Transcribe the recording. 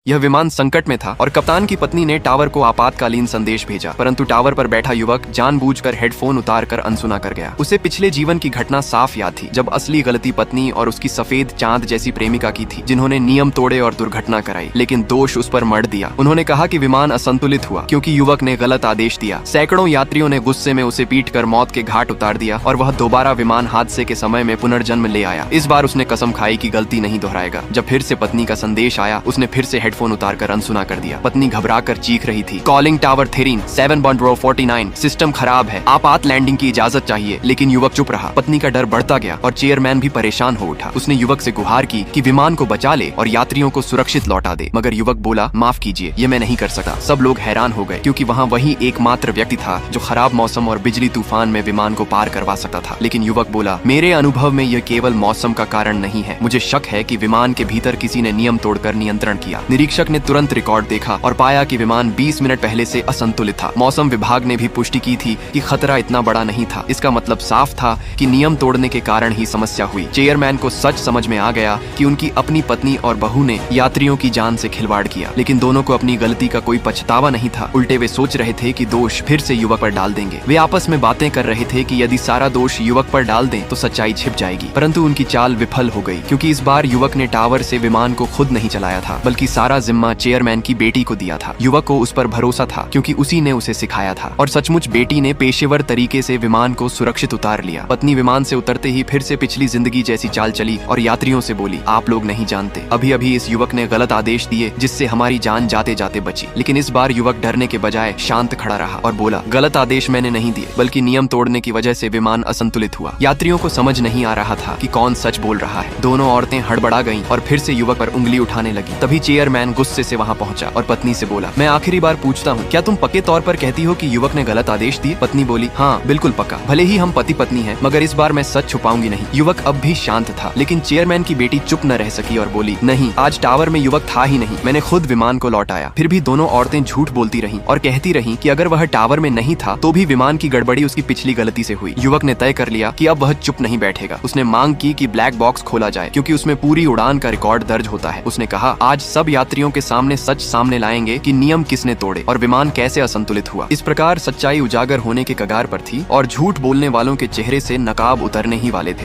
यह विमान संकट में था और कप्तान की पत्नी ने टावर को आपातकालीन संदेश भेजा, परंतु टावर पर बैठा युवक जानबूझकर हेडफोन उतारकर अनसुना कर गया। उसे पिछले जीवन की घटना साफ याद थी, जब असली गलती पत्नी और उसकी सफेद चांद जैसी प्रेमिका की थी, जिन्होंने नियम तोड़े और दुर्घटना कराई, लेकिन दोष उस पर मढ़ दिया। उन्होंने कहा कि विमान असंतुलित हुआ क्योंकि युवक ने गलत आदेश दिया। सैकड़ों यात्रियों ने गुस्से में उसे पीटकर मौत के घाट उतार दिया और वह दोबारा विमान हादसे के समय में पुनर्जन्म ले आया। इस बार उसने कसम खाई कि गलती नहीं दोहराएगा। जब फिर से पत्नी का संदेश आया, उसने फिर से हेडफोन उतारकर अनसुना कर दिया। पत्नी घबराकर चीख रही थी, कॉलिंग टावर थेरीन 7.49, सिस्टम खराब है, आपात लैंडिंग की इजाजत चाहिए। लेकिन युवक चुप रहा। पत्नी का डर बढ़ता गया और चेयरमैन भी परेशान हो उठा। उसने युवक से गुहार की कि विमान को बचा ले और यात्रियों को सुरक्षित लौटा दे, मगर युवक बोला, माफ कीजिए, ये मैं नहीं कर सकता। सब लोग हैरान हो गए क्योंकि वहाँ वही एकमात्र व्यक्ति था जो खराब मौसम और बिजली तूफान में विमान को पार करवा सकता था। लेकिन युवक बोला, मेरे अनुभव में यह केवल मौसम का कारण नहीं है। मुझे शक है कि विमान के भीतर किसी ने नियम तोड़कर नियंत्रण किया। निरीक्षक ने तुरंत रिकॉर्ड देखा और पाया कि विमान 20 मिनट पहले से असंतुलित था। मौसम विभाग ने भी पुष्टि की थी कि खतरा इतना बड़ा नहीं था। इसका मतलब साफ था कि नियम तोड़ने के कारण ही समस्या हुई। चेयरमैन को सच समझ में आ गया कि उनकी अपनी पत्नी और बहू ने यात्रियों की जान से खिलवाड़ किया, लेकिन दोनों को अपनी गलती का कोई पछतावा नहीं था। उल्टे वे सोच रहे थे कि दोष फिर से युवक पर डाल देंगे। वे आपस में बातें कर रहे थे कि यदि सारा दोष युवक पर डाल दें तो सच्चाई छिप जाएगी। परंतु उनकी चाल विफल हो गई क्योंकि इस बार युवक ने टावर से विमान को खुद नहीं चलाया था, बल्कि सारा जिम्मा चेयरमैन की बेटी को दिया था। युवक को उस पर भरोसा था क्योंकि उसी ने उसे सिखाया था और सचमुच बेटी ने पेशेवर तरीके से विमान को सुरक्षित उतार लिया। पत्नी विमान से उतरते ही फिर से पिछली जिंदगी जैसी चाल चली और यात्रियों से बोली, आप लोग नहीं जानते, अभी अभी इस युवक ने गलत आदेश दिए जिससे हमारी जान जाते जाते बची। लेकिन इस बार युवक डरने के बजाय शांत खड़ा रहा और बोला, गलत आदेश मैंने नहीं दिए, बल्कि नियम तोड़ने की वजह से विमान असंतुलित हुआ। यात्रियों को समझ नहीं आ रहा था कि कौन सच बोल रहा है। दोनों औरतें हड़बड़ा गईं और फिर से युवक पर उंगली उठाने लगी। तभी चेयरमैन गुस्से से वहां पहुंचा और पत्नी से बोला, मैं आखिरी बार पूछता हूँ, क्या तुम पक्के तौर पर कहती हो कि युवक ने गलत आदेश दिए? पत्नी बोली, हाँ बिल्कुल पक्का। भले ही हम पति पत्नी हैं, मगर इस बार मैं सच छुपाऊंगी नहीं। युवक अब भी शांत था, लेकिन चेयरमैन की बेटी चुप न रह सकी और बोली, नहीं, आज टावर में युवक था ही नहीं, मैंने खुद विमान को लौटाया। फिर भी दोनों औरतें झूठ बोलती रहीं और कहती रहीं कि अगर वह टावर में नहीं था तो भी विमान की गड़बड़ी उसकी पिछली गलती से हुई। युवक ने तय कर लिया कि अब वह चुप नहीं बैठेगा। उसने मांग की कि ब्लैक बॉक्स खोला जाए क्योंकि उसमें पूरी उड़ान का रिकॉर्ड दर्ज होता है। उसने कहा, आज सब यात्रियों के सामने सच सामने लाएंगे कि नियम किसने तोड़े और विमान कैसे असंतुलित हुआ। इस प्रकार सच्चाई उजागर होने के कगार पर थी और झूठ बोलने वालों के चेहरे से नकाब उतरने ही वाले थे।